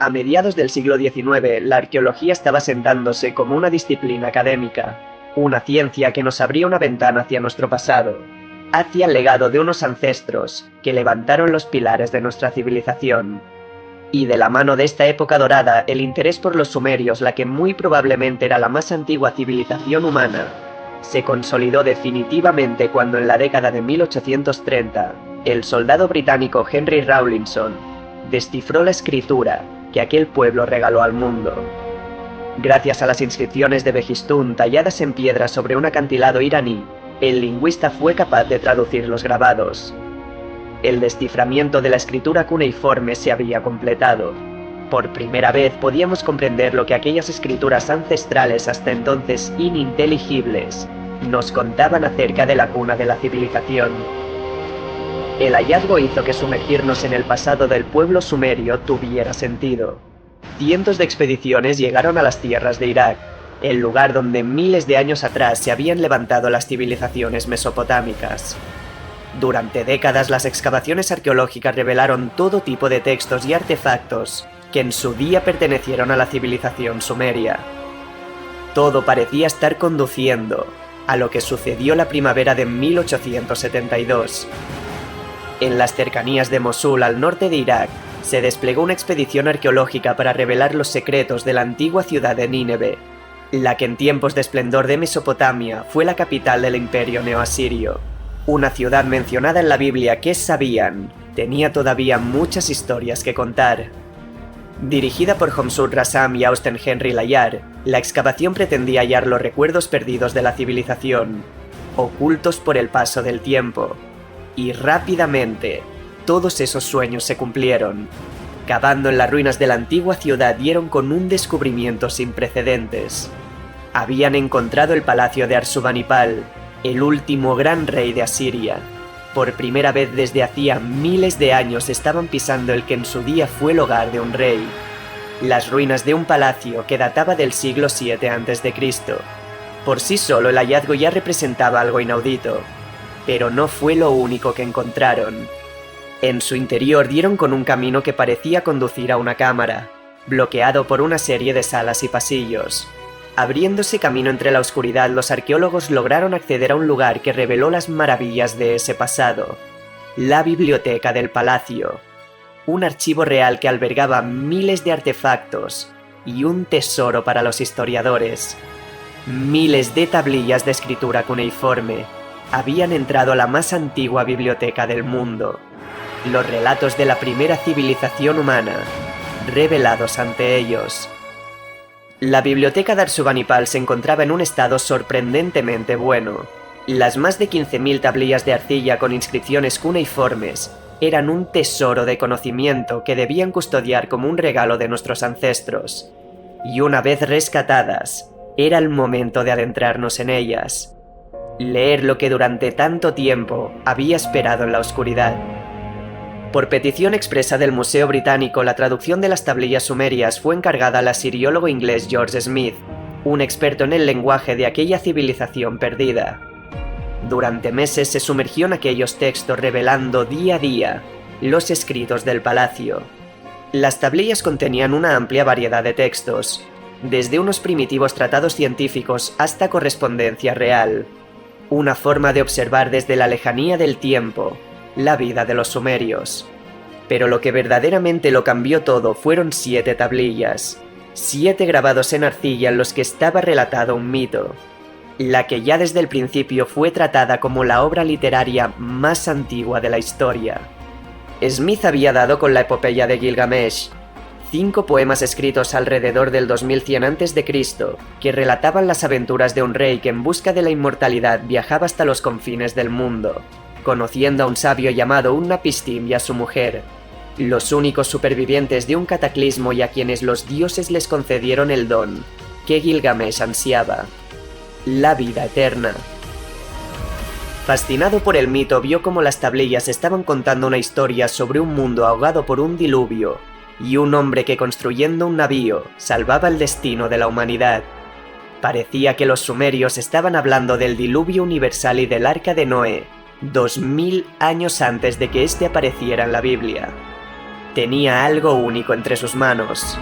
A mediados del siglo XIX, la arqueología estaba sentándose como una disciplina académica, una ciencia que nos abría una ventana hacia nuestro pasado, hacia el legado de unos ancestros que levantaron los pilares de nuestra civilización. Y de la mano de esta época dorada, el interés por los sumerios, la que muy probablemente era la más antigua civilización humana, se consolidó definitivamente cuando en la década de 1830, el soldado británico Henry Rawlinson descifró la escritura que aquel pueblo regaló al mundo. Gracias a las inscripciones de Behistún talladas en piedra sobre un acantilado iraní, el lingüista fue capaz de traducir los grabados. El desciframiento de la escritura cuneiforme se había completado. Por primera vez podíamos comprender lo que aquellas escrituras ancestrales hasta entonces ininteligibles nos contaban acerca de la cuna de la civilización. El hallazgo hizo que sumergirnos en el pasado del pueblo sumerio tuviera sentido. Cientos de expediciones llegaron a las tierras de Irak, el lugar donde miles de años atrás se habían levantado las civilizaciones mesopotámicas. Durante décadas las excavaciones arqueológicas revelaron todo tipo de textos y artefactos que en su día pertenecieron a la civilización sumeria. Todo parecía estar conduciendo a lo que sucedió la primavera de 1872. En las cercanías de Mosul, al norte de Irak, se desplegó una expedición arqueológica para revelar los secretos de la antigua ciudad de Nínive, la que en tiempos de esplendor de Mesopotamia fue la capital del imperio neoasirio. Una ciudad mencionada en la Biblia que, sabían, tenía todavía muchas historias que contar. Dirigida por Homsur Rassam y Austen Henry Layard, la excavación pretendía hallar los recuerdos perdidos de la civilización, ocultos por el paso del tiempo. Y rápidamente, todos esos sueños se cumplieron. Cavando en las ruinas de la antigua ciudad dieron con un descubrimiento sin precedentes. Habían encontrado el palacio de Arsubanipal, el último gran rey de Asiria. Por primera vez desde hacía miles de años estaban pisando el que en su día fue el hogar de un rey. Las ruinas de un palacio que databa del siglo VII a.C. Por sí solo el hallazgo ya representaba algo inaudito. Pero no fue lo único que encontraron. En su interior dieron con un camino que parecía conducir a una cámara, bloqueado por una serie de salas y pasillos. Abriéndose camino entre la oscuridad, los arqueólogos lograron acceder a un lugar que reveló las maravillas de ese pasado: la biblioteca del palacio. Un archivo real que albergaba miles de artefactos y un tesoro para los historiadores. Miles de tablillas de escritura cuneiforme habían entrado a la más antigua biblioteca del mundo. Los relatos de la primera civilización humana, revelados ante ellos. La biblioteca de Arsubanipal se encontraba en un estado sorprendentemente bueno. Las más de 15.000 tablillas de arcilla con inscripciones cuneiformes eran un tesoro de conocimiento que debían custodiar como un regalo de nuestros ancestros. Y una vez rescatadas, era el momento de adentrarnos en ellas. Leer lo que durante tanto tiempo había esperado en la oscuridad. Por petición expresa del Museo Británico, la traducción de las tablillas sumerias fue encargada al asiriólogo inglés George Smith, un experto en el lenguaje de aquella civilización perdida. Durante meses se sumergió en aquellos textos revelando día a día los escritos del palacio. Las tablillas contenían una amplia variedad de textos, desde unos primitivos tratados científicos hasta correspondencia real. Una forma de observar desde la lejanía del tiempo la vida de los sumerios. Pero lo que verdaderamente lo cambió todo fueron 7 tablillas, 7 grabados en arcilla en los que estaba relatado un mito, la que ya desde el principio fue tratada como la obra literaria más antigua de la historia. Smith había dado con la epopeya de Gilgamesh, 5 poemas escritos alrededor del 2100 a.C. que relataban las aventuras de un rey que en busca de la inmortalidad viajaba hasta los confines del mundo, conociendo a un sabio llamado Utnapishtim y a su mujer, los únicos supervivientes de un cataclismo y a quienes los dioses les concedieron el don que Gilgamesh ansiaba: la vida eterna. Fascinado por el mito, vio cómo las tablillas estaban contando una historia sobre un mundo ahogado por un diluvio y un hombre que, construyendo un navío, salvaba el destino de la humanidad. Parecía que los sumerios estaban hablando del diluvio universal y del arca de Noé, 2000 años antes de que éste apareciera en la Biblia. tenía algo único entre sus manos.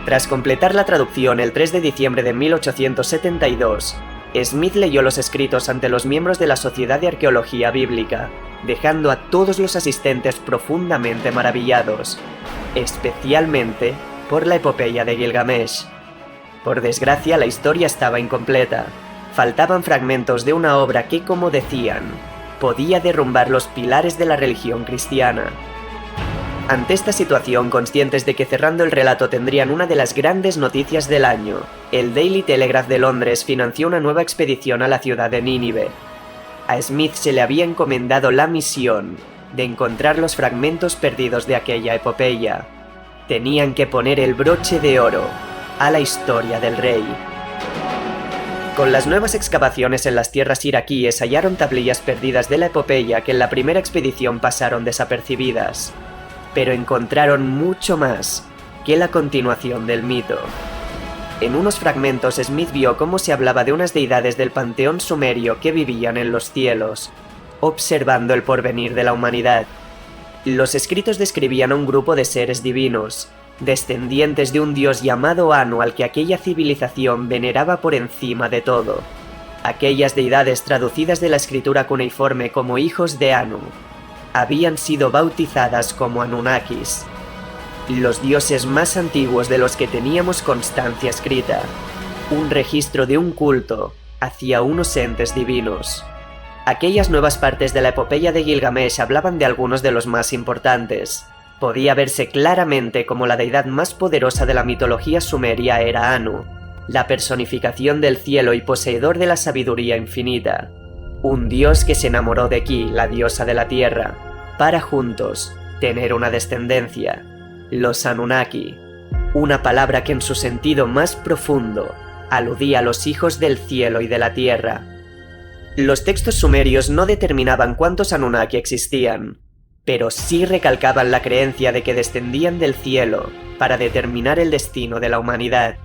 Tras completar la traducción el 3 de diciembre de 1872, Smith leyó los escritos ante los miembros de la Sociedad de Arqueología Bíblica, dejando a todos los asistentes profundamente maravillados, especialmente por la epopeya de Gilgamesh. Por desgracia, la historia estaba incompleta. Faltaban fragmentos de una obra que, como decían, podía derrumbar los pilares de la religión cristiana. Ante esta situación, conscientes de que cerrando el relato tendrían una de las grandes noticias del año, el Daily Telegraph de Londres financió una nueva expedición a la ciudad de Nínive. A Smith se le había encomendado la misión de encontrar los fragmentos perdidos de aquella epopeya. Tenían que poner el broche de oro a la historia del rey. Con las nuevas excavaciones en las tierras iraquíes hallaron tablillas perdidas de la epopeya que en la primera expedición pasaron desapercibidas, pero encontraron mucho más que la continuación del mito. En unos fragmentos Smith vio cómo se hablaba de unas deidades del panteón sumerio que vivían en los cielos, observando el porvenir de la humanidad. Los escritos describían a un grupo de seres divinos, descendientes de un dios llamado Anu al que aquella civilización veneraba por encima de todo. Aquellas deidades traducidas de la escritura cuneiforme como hijos de Anu habían sido bautizadas como Anunnakis, los dioses más antiguos de los que teníamos constancia escrita, un registro de un culto hacia unos entes divinos. Aquellas nuevas partes de la epopeya de Gilgamesh hablaban de algunos de los más importantes. Podía verse claramente como la deidad más poderosa de la mitología sumeria era Anu, la personificación del cielo y poseedor de la sabiduría infinita. Un dios que se enamoró de Ki, la diosa de la tierra, para juntos tener una descendencia, los Anunnaki, una palabra que en su sentido más profundo aludía a los hijos del cielo y de la tierra. Los textos sumerios no determinaban cuántos Anunnaki existían, pero sí recalcaban la creencia de que descendían del cielo para determinar el destino de la humanidad,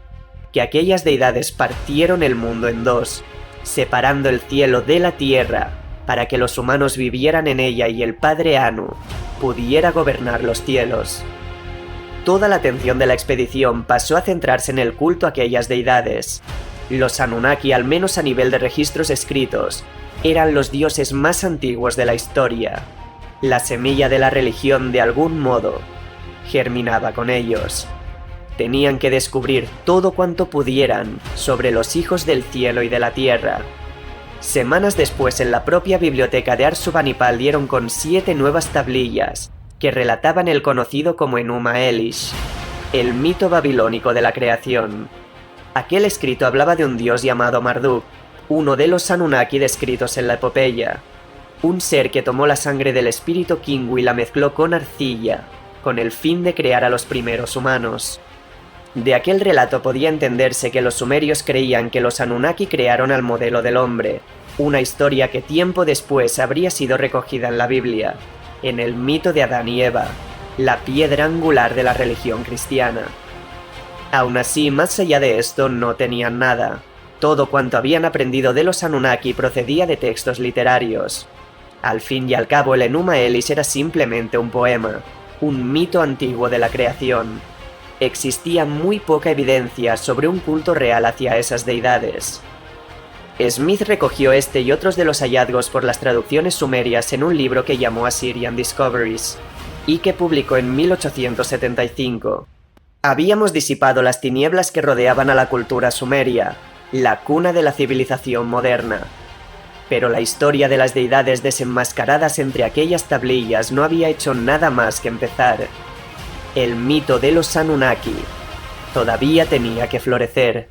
que aquellas deidades partieron el mundo en dos, separando el cielo de la tierra para que los humanos vivieran en ella y el padre Anu pudiera gobernar los cielos. Toda la atención de la expedición pasó a centrarse en el culto a aquellas deidades. Los Anunnaki, al menos a nivel de registros escritos, eran los dioses más antiguos de la historia. La semilla de la religión, de algún modo, germinaba con ellos. Tenían que descubrir todo cuanto pudieran sobre los hijos del cielo y de la tierra. Semanas después, en la propia biblioteca de Ashurbanipal dieron con 7 nuevas tablillas que relataban el conocido como Enuma Elish, el mito babilónico de la creación. Aquel escrito hablaba de un dios llamado Marduk, uno de los Anunnaki descritos en la epopeya, un ser que tomó la sangre del espíritu Kingu y la mezcló con arcilla, con el fin de crear a los primeros humanos. De aquel relato podía entenderse que los sumerios creían que los Anunnaki crearon al modelo del hombre, una historia que tiempo después habría sido recogida en la Biblia, en el mito de Adán y Eva, la piedra angular de la religión cristiana. Aún así, más allá de esto, no tenían nada. Todo cuanto habían aprendido de los Anunnaki procedía de textos literarios. Al fin y al cabo, el Enuma Elish era simplemente un poema, un mito antiguo de la creación. Existía muy poca evidencia sobre un culto real hacia esas deidades. Smith recogió este y otros de los hallazgos por las traducciones sumerias en un libro que llamó Assyrian Discoveries, y que publicó en 1875. Habíamos disipado las tinieblas que rodeaban a la cultura sumeria, la cuna de la civilización moderna. Pero la historia de las deidades desenmascaradas entre aquellas tablillas no había hecho nada más que empezar. El mito de los Anunnaki todavía tenía que florecer.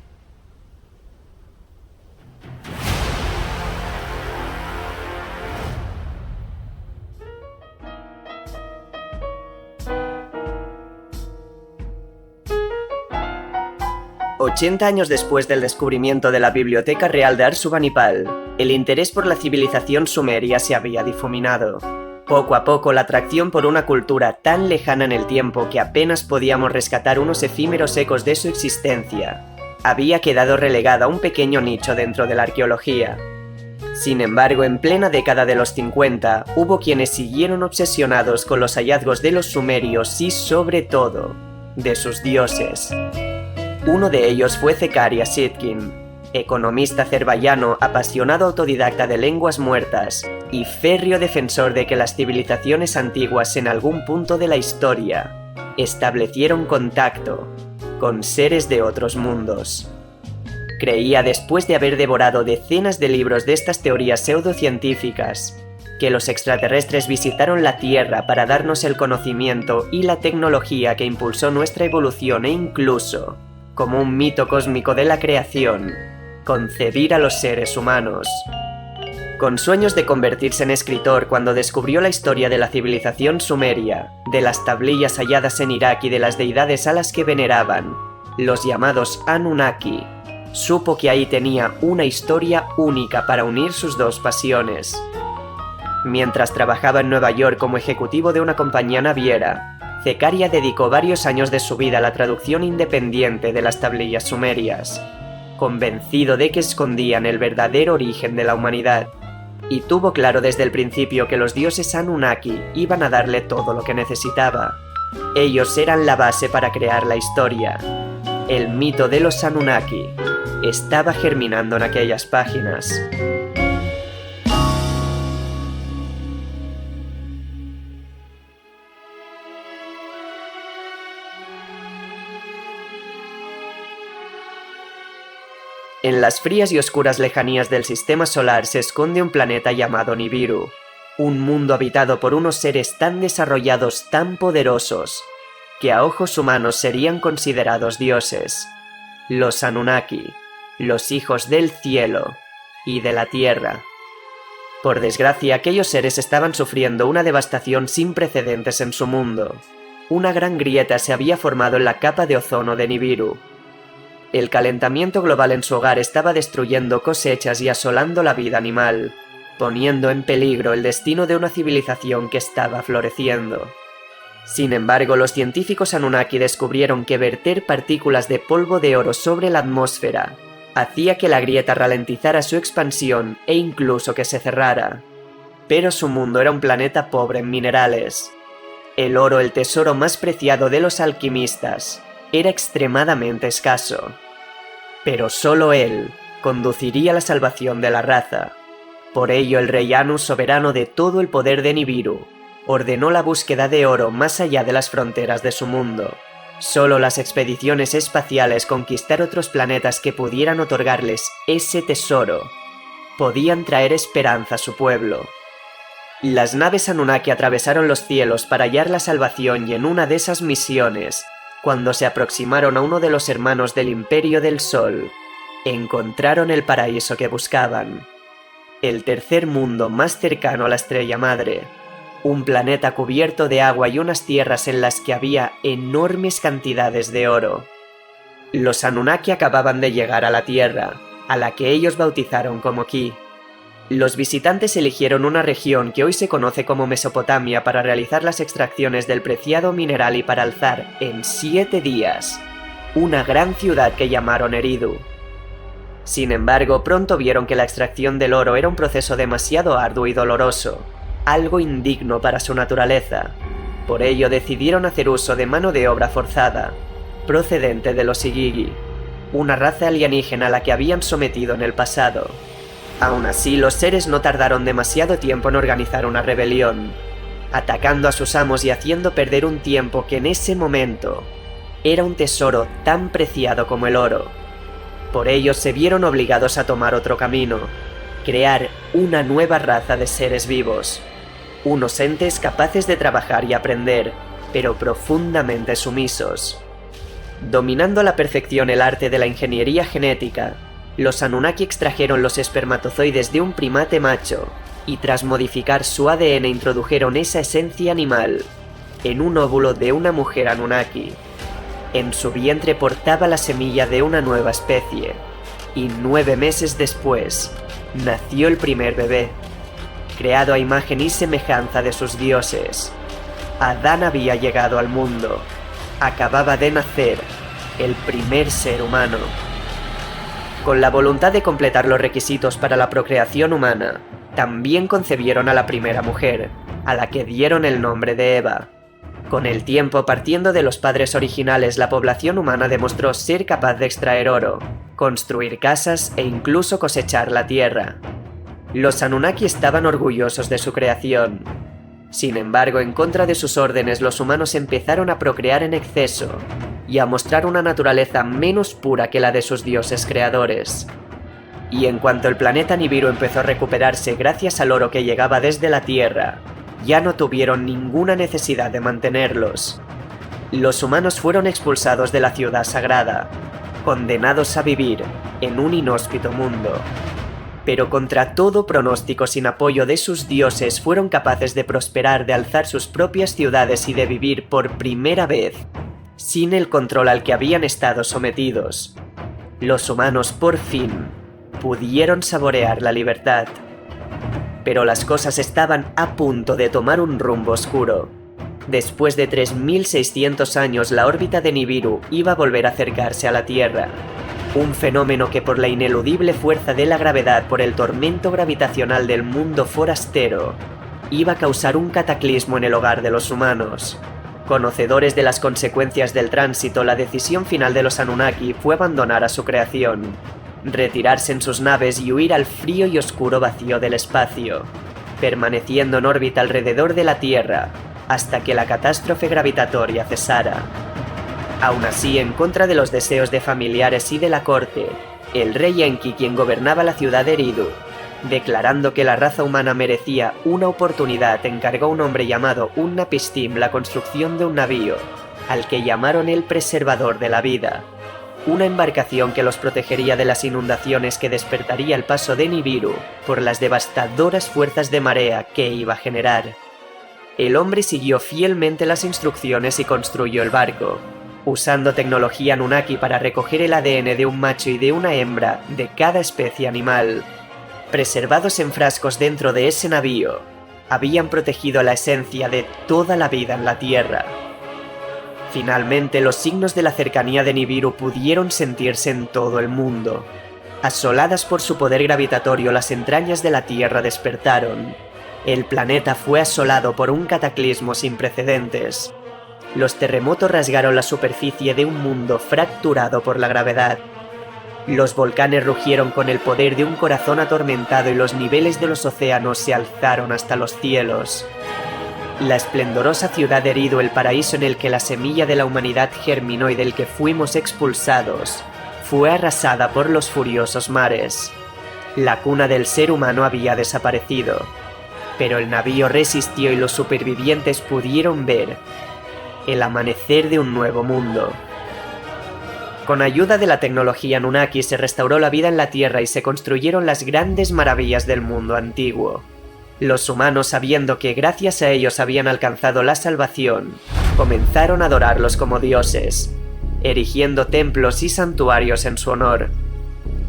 «80 años después del descubrimiento de la Biblioteca Real de Ashurbanipal, el interés por la civilización sumeria se había difuminado. Poco a poco, la atracción por una cultura tan lejana en el tiempo que apenas podíamos rescatar unos efímeros ecos de su existencia, había quedado relegada a un pequeño nicho dentro de la arqueología. Sin embargo, en plena década de los 50, hubo quienes siguieron obsesionados con los hallazgos de los sumerios y, sobre todo, de sus dioses. Uno de ellos fue Zecharia Sitchin, economista azerbaiyano apasionado autodidacta de lenguas muertas y férreo defensor de que las civilizaciones antiguas en algún punto de la historia establecieron contacto con seres de otros mundos. Creía, después de haber devorado decenas de libros de estas teorías pseudocientíficas, que los extraterrestres visitaron la Tierra para darnos el conocimiento y la tecnología que impulsó nuestra evolución e incluso, como un mito cósmico de la creación, concebir a los seres humanos. Con sueños de convertirse en escritor cuando descubrió la historia de la civilización sumeria, de las tablillas halladas en Irak y de las deidades a las que veneraban, los llamados Anunnaki, supo que ahí tenía una historia única para unir sus dos pasiones. Mientras trabajaba en Nueva York como ejecutivo de una compañía naviera, Zecharia dedicó varios años de su vida a la traducción independiente de las tablillas sumerias, convencido de que escondían el verdadero origen de la humanidad, y tuvo claro desde el principio que los dioses Anunnaki iban a darle todo lo que necesitaba. Ellos eran la base para crear la historia. El mito de los Anunnaki estaba germinando en aquellas páginas. En las frías y oscuras lejanías del sistema solar se esconde un planeta llamado Nibiru, un mundo habitado por unos seres tan desarrollados, tan poderosos, que a ojos humanos serían considerados dioses. Los Anunnaki, los hijos del cielo y de la tierra. Por desgracia, aquellos seres estaban sufriendo una devastación sin precedentes en su mundo. Una gran grieta se había formado en la capa de ozono de Nibiru. El calentamiento global en su hogar estaba destruyendo cosechas y asolando la vida animal, poniendo en peligro el destino de una civilización que estaba floreciendo. Sin embargo, los científicos Anunnaki descubrieron que verter partículas de polvo de oro sobre la atmósfera hacía que la grieta ralentizara su expansión e incluso que se cerrara. Pero su mundo era un planeta pobre en minerales. El oro, el tesoro más preciado de los alquimistas, era extremadamente escaso. Pero solo él conduciría a la salvación de la raza. Por ello, el rey Anu, soberano de todo el poder de Nibiru, ordenó la búsqueda de oro más allá de las fronteras de su mundo. Solo las expediciones espaciales conquistar otros planetas que pudieran otorgarles ese tesoro podían traer esperanza a su pueblo. Las naves Anunnaki atravesaron los cielos para hallar la salvación y en una de esas misiones, cuando se aproximaron a uno de los hermanos del Imperio del Sol, encontraron el paraíso que buscaban. El tercer mundo más cercano a la estrella madre. Un planeta cubierto de agua y unas tierras en las que había enormes cantidades de oro. Los Anunnaki acababan de llegar a la Tierra, a la que ellos bautizaron como Ki. Los visitantes eligieron una región que hoy se conoce como Mesopotamia para realizar las extracciones del preciado mineral y para alzar, en 7 días, una gran ciudad que llamaron Eridu. Sin embargo, pronto vieron que la extracción del oro era un proceso demasiado arduo y doloroso, algo indigno para su naturaleza. Por ello decidieron hacer uso de mano de obra forzada, procedente de los Igigi, una raza alienígena a la que habían sometido en el pasado. Aún así, los seres no tardaron demasiado tiempo en organizar una rebelión, atacando a sus amos y haciendo perder un tiempo que en ese momento era un tesoro tan preciado como el oro. Por ello se vieron obligados a tomar otro camino, crear una nueva raza de seres vivos, unos entes capaces de trabajar y aprender, pero profundamente sumisos. Dominando a la perfección el arte de la ingeniería genética, los Anunnaki extrajeron los espermatozoides de un primate macho y tras modificar su ADN introdujeron esa esencia animal en un óvulo de una mujer Anunnaki. En su vientre portaba la semilla de una nueva especie y 9 meses después nació el primer bebé, creado a imagen y semejanza de sus dioses. Adán había llegado al mundo. Acababa de nacer el primer ser humano. Con la voluntad de completar los requisitos para la procreación humana, también concebieron a la primera mujer, a la que dieron el nombre de Eva. Con el tiempo, partiendo de los padres originales, la población humana demostró ser capaz de extraer oro, construir casas e incluso cosechar la tierra. Los Anunnaki estaban orgullosos de su creación. Sin embargo, en contra de sus órdenes, los humanos empezaron a procrear en exceso y a mostrar una naturaleza menos pura que la de sus dioses creadores. Y en cuanto el planeta Nibiru empezó a recuperarse gracias al oro que llegaba desde la Tierra, ya no tuvieron ninguna necesidad de mantenerlos. Los humanos fueron expulsados de la ciudad sagrada, condenados a vivir en un inhóspito mundo. Pero contra todo pronóstico, sin apoyo de sus dioses, fueron capaces de prosperar, de alzar sus propias ciudades y de vivir por primera vez sin el control al que habían estado sometidos. Los humanos por fin pudieron saborear la libertad. Pero las cosas estaban a punto de tomar un rumbo oscuro. Después de 3600 años, la órbita de Nibiru iba a volver a acercarse a la Tierra. Un fenómeno que, por la ineludible fuerza de la gravedad, por el tormento gravitacional del mundo forastero, iba a causar un cataclismo en el hogar de los humanos. Conocedores de las consecuencias del tránsito, la decisión final de los Anunnaki fue abandonar a su creación, retirarse en sus naves y huir al frío y oscuro vacío del espacio, permaneciendo en órbita alrededor de la Tierra hasta que la catástrofe gravitatoria cesara. Aún así, en contra de los deseos de familiares y de la corte, el rey Enki, quien gobernaba la ciudad de Eridu, declarando que la raza humana merecía una oportunidad, encargó a un hombre llamado Utnapishtim la construcción de un navío, al que llamaron el Preservador de la Vida, una embarcación que los protegería de las inundaciones que despertaría el paso de Nibiru por las devastadoras fuerzas de marea que iba a generar. El hombre siguió fielmente las instrucciones y construyó el barco, usando tecnología Anunnaki para recoger el ADN de un macho y de una hembra de cada especie animal. Preservados en frascos dentro de ese navío, habían protegido la esencia de toda la vida en la Tierra. Finalmente, los signos de la cercanía de Nibiru pudieron sentirse en todo el mundo. Asoladas por su poder gravitatorio, las entrañas de la Tierra despertaron. El planeta fue asolado por un cataclismo sin precedentes. Los terremotos rasgaron la superficie de un mundo fracturado por la gravedad. Los volcanes rugieron con el poder de un corazón atormentado y los niveles de los océanos se alzaron hasta los cielos. La esplendorosa ciudad de Eridu, el paraíso en el que la semilla de la humanidad germinó y del que fuimos expulsados, fue arrasada por los furiosos mares. La cuna del ser humano había desaparecido, pero el navío resistió y los supervivientes pudieron ver el amanecer de un nuevo mundo. Con ayuda de la tecnología Anunnaki se restauró la vida en la Tierra y se construyeron las grandes maravillas del mundo antiguo. Los humanos, sabiendo que gracias a ellos habían alcanzado la salvación, comenzaron a adorarlos como dioses, erigiendo templos y santuarios en su honor.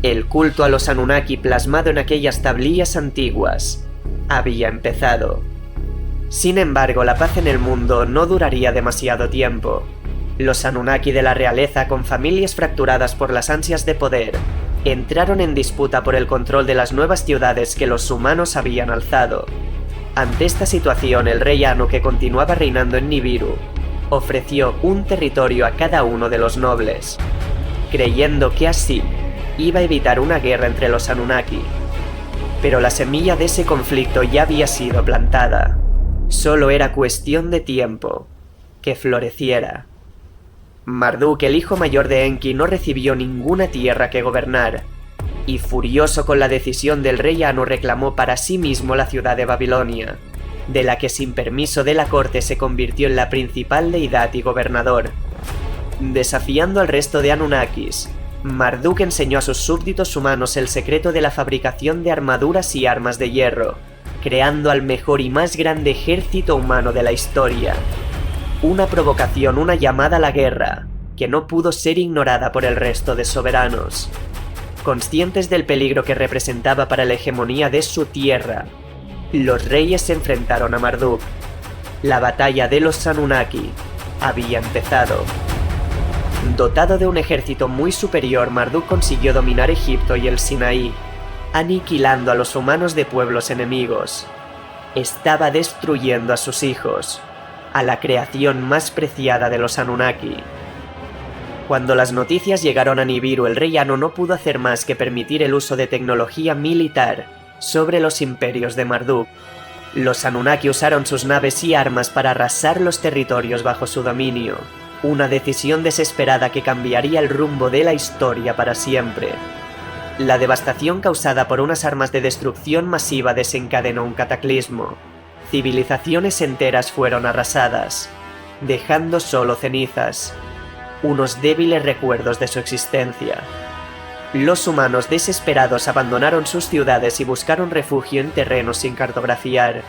El culto a los Anunnaki, plasmado en aquellas tablillas antiguas, había empezado. Sin embargo, la paz en el mundo no duraría demasiado tiempo. Los Anunnaki de la realeza, con familias fracturadas por las ansias de poder, entraron en disputa por el control de las nuevas ciudades que los humanos habían alzado. Ante esta situación, el rey Anu, que continuaba reinando en Nibiru, ofreció un territorio a cada uno de los nobles, creyendo que así iba a evitar una guerra entre los Anunnaki. Pero la semilla de ese conflicto ya había sido plantada. Solo era cuestión de tiempo que floreciera. Marduk, el hijo mayor de Enki, no recibió ninguna tierra que gobernar, y furioso con la decisión del rey Anu reclamó para sí mismo la ciudad de Babilonia, de la que sin permiso de la corte se convirtió en la principal deidad y gobernador. Desafiando al resto de Anunnakis, Marduk enseñó a sus súbditos humanos el secreto de la fabricación de armaduras y armas de hierro, creando al mejor y más grande ejército humano de la historia. Una provocación, una llamada a la guerra, que no pudo ser ignorada por el resto de soberanos. Conscientes del peligro que representaba para la hegemonía de su tierra, los reyes se enfrentaron a Marduk. La batalla de los Anunnaki había empezado. Dotado de un ejército muy superior, Marduk consiguió dominar Egipto y el Sinaí, aniquilando a los humanos de pueblos enemigos. Estaba destruyendo a sus hijos, a la creación más preciada de los Anunnaki. Cuando las noticias llegaron a Nibiru, el rey Anu no pudo hacer más que permitir el uso de tecnología militar sobre los imperios de Marduk. Los Anunnaki usaron sus naves y armas para arrasar los territorios bajo su dominio, una decisión desesperada que cambiaría el rumbo de la historia para siempre. La devastación causada por unas armas de destrucción masiva desencadenó un cataclismo. Civilizaciones enteras fueron arrasadas, dejando solo cenizas, unos débiles recuerdos de su existencia. Los humanos desesperados abandonaron sus ciudades y buscaron refugio en terrenos sin cartografiar.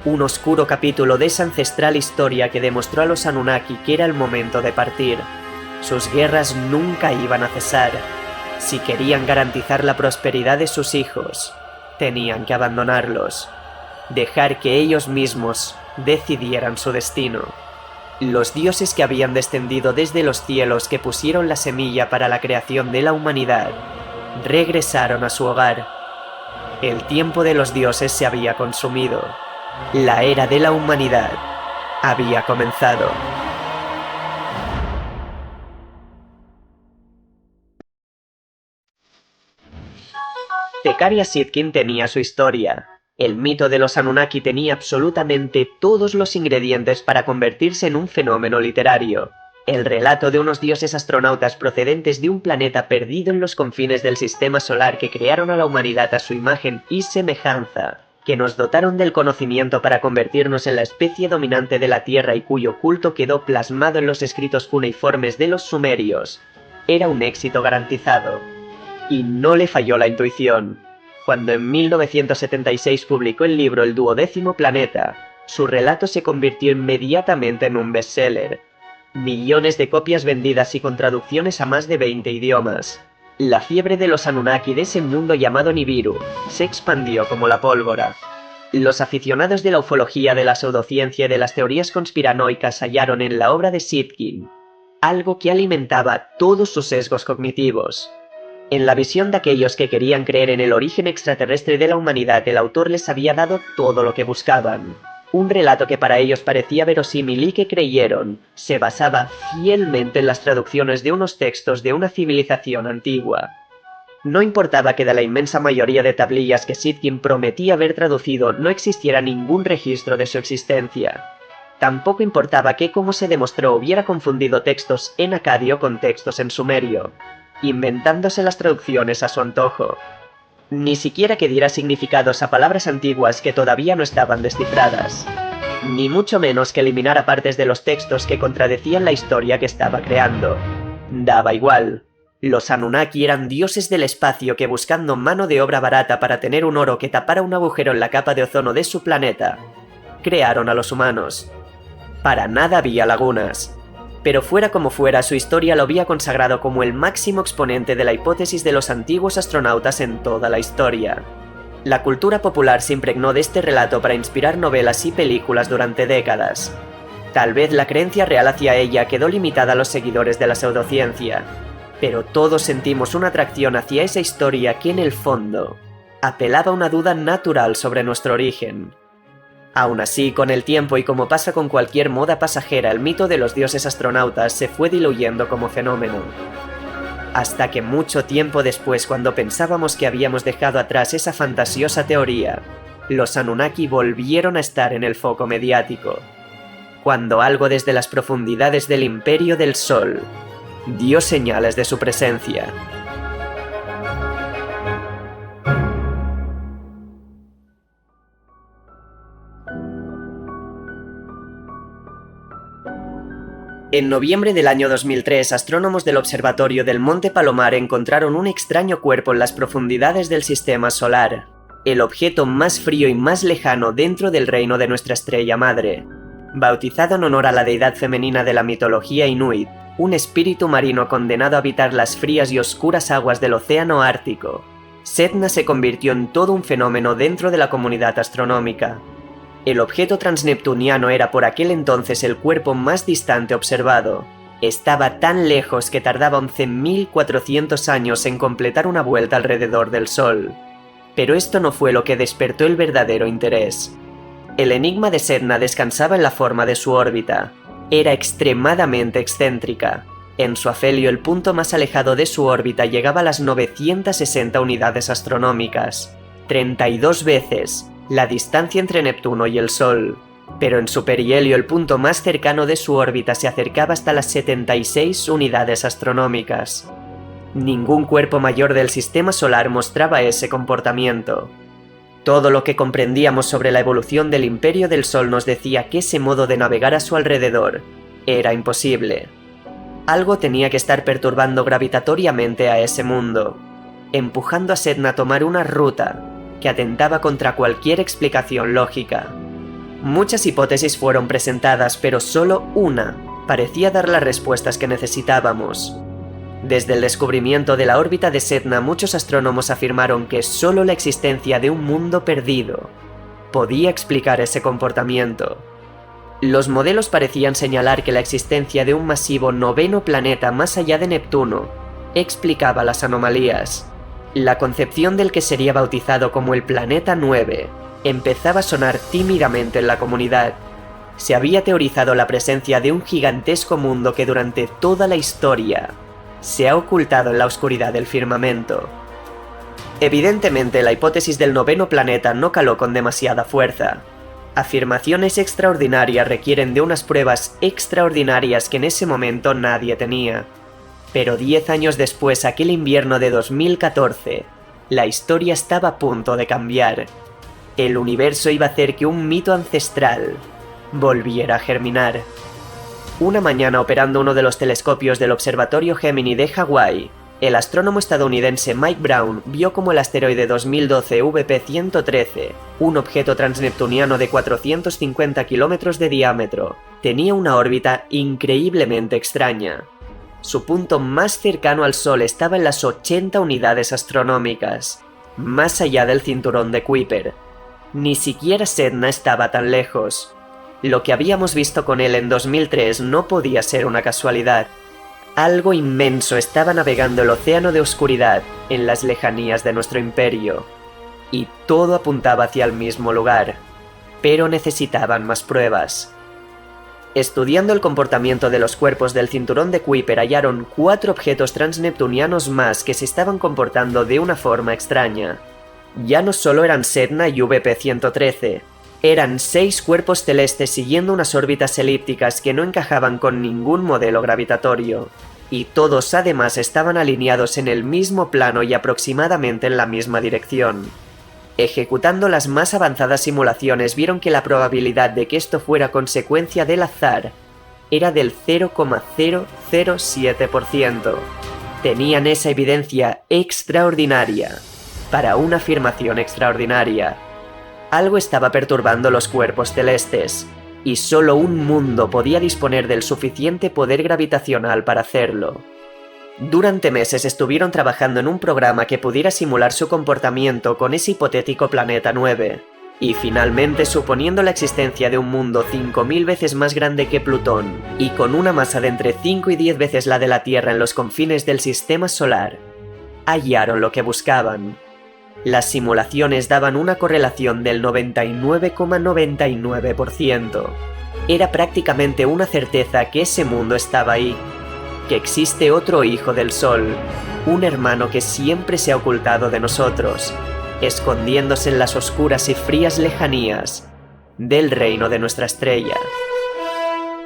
Un oscuro capítulo de esa ancestral historia que demostró a los Anunnaki que era el momento de partir. Sus guerras nunca iban a cesar. Si querían garantizar la prosperidad de sus hijos, tenían que abandonarlos, dejar que ellos mismos decidieran su destino. Los dioses que habían descendido desde los cielos, que pusieron la semilla para la creación de la humanidad, regresaron a su hogar. El tiempo de los dioses se había consumido. La era de la humanidad había comenzado. Tecaria Sitkin tenía su historia. El mito de los Anunnaki tenía absolutamente todos los ingredientes para convertirse en un fenómeno literario. El relato de unos dioses astronautas procedentes de un planeta perdido en los confines del sistema solar que crearon a la humanidad a su imagen y semejanza, que nos dotaron del conocimiento para convertirnos en la especie dominante de la Tierra y cuyo culto quedó plasmado en los escritos cuneiformes de los sumerios, era un éxito garantizado. Y no le falló la intuición. Cuando en 1976 publicó el libro El duodécimo planeta, su relato se convirtió inmediatamente en un bestseller. Millones de copias vendidas y con traducciones a más de 20 idiomas. La fiebre de los Anunnaki de ese mundo llamado Nibiru se expandió como la pólvora. Los aficionados de la ufología, de la pseudociencia y de las teorías conspiranoicas hallaron en la obra de Sitkin algo que alimentaba todos sus sesgos cognitivos. En la visión de aquellos que querían creer en el origen extraterrestre de la humanidad, el autor les había dado todo lo que buscaban. Un relato que para ellos parecía verosímil y que creyeron se basaba fielmente en las traducciones de unos textos de una civilización antigua. No importaba que de la inmensa mayoría de tablillas que Sitkin prometía haber traducido no existiera ningún registro de su existencia. Tampoco importaba que, como se demostró, hubiera confundido textos en acadio con textos en sumerio, inventándose las traducciones a su antojo. Ni siquiera que diera significados a palabras antiguas que todavía no estaban descifradas. Ni mucho menos que eliminara partes de los textos que contradecían la historia que estaba creando. Daba igual. Los Anunnaki eran dioses del espacio que, buscando mano de obra barata para tener un oro que tapara un agujero en la capa de ozono de su planeta, crearon a los humanos. Para nada había lagunas. Pero fuera como fuera, su historia lo había consagrado como el máximo exponente de la hipótesis de los antiguos astronautas en toda la historia. La cultura popular se impregnó de este relato para inspirar novelas y películas durante décadas. Tal vez la creencia real hacia ella quedó limitada a los seguidores de la pseudociencia, pero todos sentimos una atracción hacia esa historia que en el fondo apelaba a una duda natural sobre nuestro origen. Aún así, con el tiempo y como pasa con cualquier moda pasajera, el mito de los dioses astronautas se fue diluyendo como fenómeno. Hasta que mucho tiempo después, cuando pensábamos que habíamos dejado atrás esa fantasiosa teoría, los Anunnaki volvieron a estar en el foco mediático. Cuando algo desde las profundidades del Imperio del Sol dio señales de su presencia. En noviembre del año 2003, astrónomos del observatorio del Monte Palomar encontraron un extraño cuerpo en las profundidades del sistema solar, el objeto más frío y más lejano dentro del reino de nuestra estrella madre. Bautizado en honor a la deidad femenina de la mitología inuit, un espíritu marino condenado a habitar las frías y oscuras aguas del océano Ártico, Sedna se convirtió en todo un fenómeno dentro de la comunidad astronómica. El objeto transneptuniano era por aquel entonces el cuerpo más distante observado, Estaba tan lejos que tardaba 11.400 años en completar una vuelta alrededor del Sol. Pero esto no fue lo que despertó el verdadero interés. El enigma de Sedna descansaba en la forma de su órbita. Era extremadamente excéntrica. En su afelio, el punto más alejado de su órbita llegaba a las 960 unidades astronómicas, 32 veces la distancia entre Neptuno y el Sol. Pero en su perihelio, el punto más cercano de su órbita se acercaba hasta las 76 unidades astronómicas. Ningún cuerpo mayor del sistema solar mostraba ese comportamiento. Todo lo que comprendíamos sobre la evolución del imperio del Sol nos decía que ese modo de navegar a su alrededor era imposible. Algo tenía que estar perturbando gravitatoriamente a ese mundo, empujando a Sedna a tomar una ruta que atentaba contra cualquier explicación lógica. Muchas hipótesis fueron presentadas, pero solo una parecía dar las respuestas que necesitábamos. Desde el descubrimiento de la órbita de Sedna, muchos astrónomos afirmaron que solo la existencia de un mundo perdido podía explicar ese comportamiento. Los modelos parecían señalar que la existencia de un masivo noveno planeta más allá de Neptuno explicaba las anomalías. La concepción del que sería bautizado como el Planeta 9 empezaba a sonar tímidamente en la comunidad. Se había teorizado la presencia de un gigantesco mundo que durante toda la historia se ha ocultado en la oscuridad del firmamento. Evidentemente, la hipótesis del noveno planeta no caló con demasiada fuerza. Afirmaciones extraordinarias requieren de unas pruebas extraordinarias que en ese momento nadie tenía. Pero 10 años después, aquel invierno de 2014, la historia estaba a punto de cambiar. El universo iba a hacer que un mito ancestral volviera a germinar. Una mañana, operando uno de los telescopios del Observatorio Gemini de Hawái, el astrónomo estadounidense Mike Brown vio como el asteroide 2012 VP-113, un objeto transneptuniano de 450 kilómetros de diámetro, tenía una órbita increíblemente extraña. Su punto más cercano al Sol estaba en las 80 unidades astronómicas, más allá del cinturón de Kuiper. Ni siquiera Sedna estaba tan lejos. Lo que habíamos visto con él en 2003 no podía ser una casualidad. Algo inmenso estaba navegando el océano de oscuridad en las lejanías de nuestro imperio. Y todo apuntaba hacia el mismo lugar. Pero necesitaban más pruebas. Estudiando el comportamiento de los cuerpos del cinturón de Kuiper, hallaron 4 objetos transneptunianos más que se estaban comportando de una forma extraña. Ya no solo eran Sedna y VP-113, eran 6 cuerpos celestes siguiendo unas órbitas elípticas que no encajaban con ningún modelo gravitatorio, y todos además estaban alineados en el mismo plano y aproximadamente en la misma dirección. Ejecutando las más avanzadas simulaciones, vieron que la probabilidad de que esto fuera consecuencia del azar era del 0,007%. Tenían esa evidencia extraordinaria para una afirmación extraordinaria. Algo estaba perturbando los cuerpos celestes, y solo un mundo podía disponer del suficiente poder gravitacional para hacerlo. Durante meses estuvieron trabajando en un programa que pudiera simular su comportamiento con ese hipotético planeta 9, y finalmente, suponiendo la existencia de un mundo 5000 veces más grande que Plutón, y con una masa de entre 5 y 10 veces la de la Tierra en los confines del sistema solar, hallaron lo que buscaban. Las simulaciones daban una correlación del 99,99%. Era prácticamente una certeza que ese mundo estaba ahí, que existe otro hijo del Sol, un hermano que siempre se ha ocultado de nosotros, escondiéndose en las oscuras y frías lejanías del reino de nuestra estrella.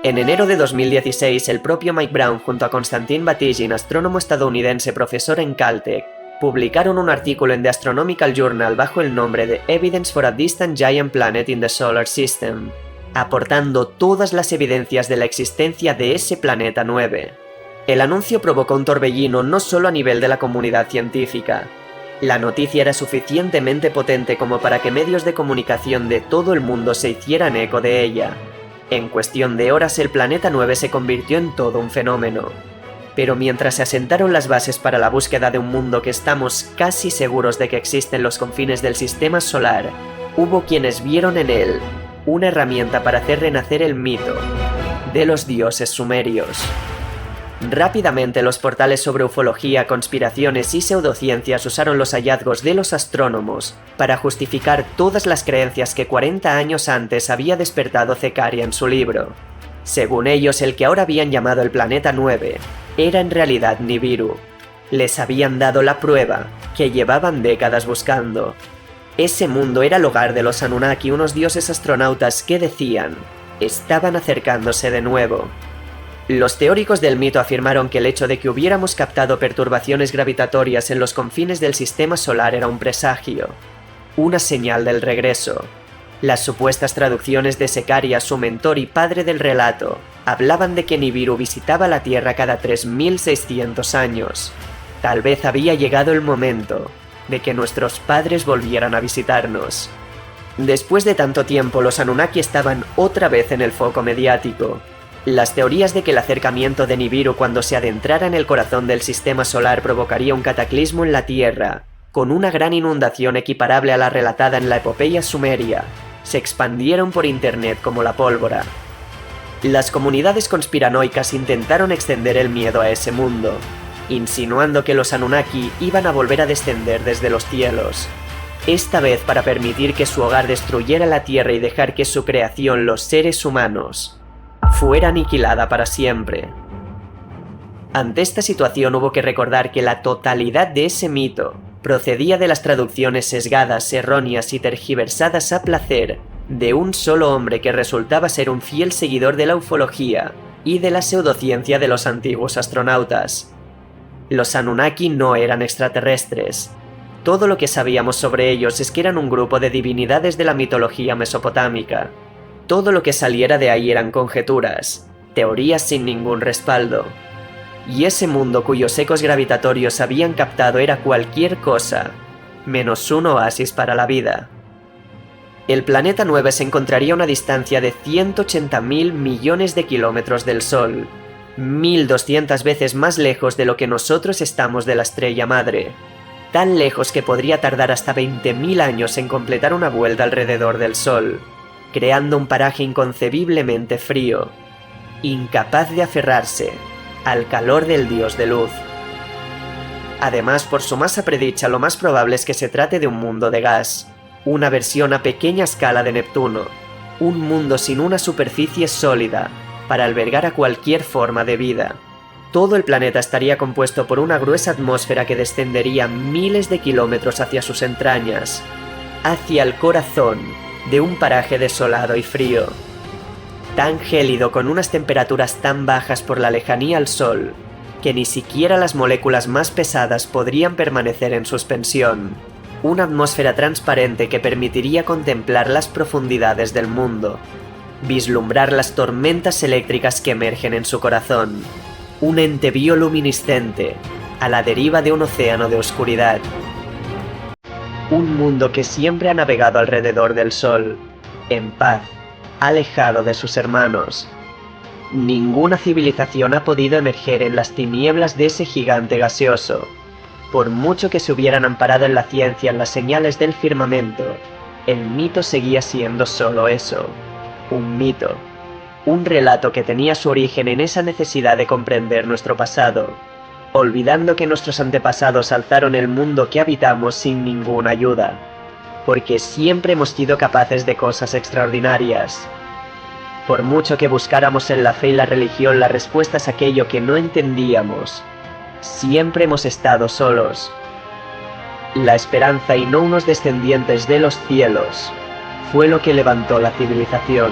En enero de 2016, el propio Mike Brown junto a Konstantin Batygin, astrónomo estadounidense profesor en Caltech, publicaron un artículo en The Astronomical Journal bajo el nombre de Evidence for a Distant Giant Planet in the Solar System, aportando todas las evidencias de la existencia de ese planeta 9. El anuncio provocó un torbellino no solo a nivel de la comunidad científica. La noticia era suficientemente potente como para que medios de comunicación de todo el mundo se hicieran eco de ella. En cuestión de horas, el planeta 9 se convirtió en todo un fenómeno. Pero mientras se asentaron las bases para la búsqueda de un mundo que estamos casi seguros de que existe en los confines del sistema solar, hubo quienes vieron en él una herramienta para hacer renacer el mito de los dioses sumerios. Rápidamente los portales sobre ufología, conspiraciones y pseudociencias usaron los hallazgos de los astrónomos para justificar todas las creencias que 40 años antes había despertado Zecaria en su libro. Según ellos, el que ahora habían llamado el Planeta 9 era en realidad Nibiru. Les habían dado la prueba que llevaban décadas buscando. Ese mundo era el hogar de los Anunnaki, unos dioses astronautas que decían estaban acercándose de nuevo. Los teóricos del mito afirmaron que el hecho de que hubiéramos captado perturbaciones gravitatorias en los confines del sistema solar era un presagio, una señal del regreso. Las supuestas traducciones de Zecaria, su mentor y padre del relato, hablaban de que Nibiru visitaba la Tierra cada 3600 años. Tal vez había llegado el momento de que nuestros padres volvieran a visitarnos. Después de tanto tiempo, los Anunnaki estaban otra vez en el foco mediático. Las teorías de que el acercamiento de Nibiru cuando se adentrara en el corazón del sistema solar provocaría un cataclismo en la Tierra, con una gran inundación equiparable a la relatada en la epopeya sumeria, se expandieron por internet como la pólvora. Las comunidades conspiranoicas intentaron extender el miedo a ese mundo, insinuando que los Anunnaki iban a volver a descender desde los cielos, esta vez para permitir que su hogar destruyera la Tierra y dejar que su creación, los seres humanos, fuera aniquilada para siempre. Ante esta situación hubo que recordar que la totalidad de ese mito procedía de las traducciones sesgadas, erróneas y tergiversadas a placer de un solo hombre que resultaba ser un fiel seguidor de la ufología y de la pseudociencia de los antiguos astronautas. Los Anunnaki no eran extraterrestres. Todo lo que sabíamos sobre ellos es que eran un grupo de divinidades de la mitología mesopotámica. Todo lo que saliera de ahí eran conjeturas, teorías sin ningún respaldo. Y ese mundo cuyos ecos gravitatorios habían captado era cualquier cosa, menos un oasis para la vida. El planeta 9 se encontraría a una distancia de 180.000 millones de kilómetros del Sol, 1200 veces más lejos de lo que nosotros estamos de la estrella madre, tan lejos que podría tardar hasta 20.000 años en completar una vuelta alrededor del Sol, creando un paraje inconcebiblemente frío, incapaz de aferrarse al calor del dios de luz. Además, por su masa predicha, lo más probable es que se trate de un mundo de gas, una versión a pequeña escala de Neptuno, un mundo sin una superficie sólida para albergar a cualquier forma de vida. Todo el planeta estaría compuesto por una gruesa atmósfera que descendería miles de kilómetros hacia sus entrañas, hacia el corazón de un paraje desolado y frío, tan gélido con unas temperaturas tan bajas por la lejanía al Sol, que ni siquiera las moléculas más pesadas podrían permanecer en suspensión. Una atmósfera transparente que permitiría contemplar las profundidades del mundo, vislumbrar las tormentas eléctricas que emergen en su corazón, un ente bioluminiscente a la deriva de un océano de oscuridad. Un mundo que siempre ha navegado alrededor del Sol, en paz, alejado de sus hermanos. Ninguna civilización ha podido emerger en las tinieblas de ese gigante gaseoso. Por mucho que se hubieran amparado en la ciencia, en las señales del firmamento, el mito seguía siendo solo eso, un mito. Un relato que tenía su origen en esa necesidad de comprender nuestro pasado, olvidando que nuestros antepasados alzaron el mundo que habitamos sin ninguna ayuda, porque siempre hemos sido capaces de cosas extraordinarias. Por mucho que buscáramos en la fe y la religión las respuestas a aquello que no entendíamos, siempre hemos estado solos. La esperanza y no unos descendientes de los cielos fue lo que levantó la civilización.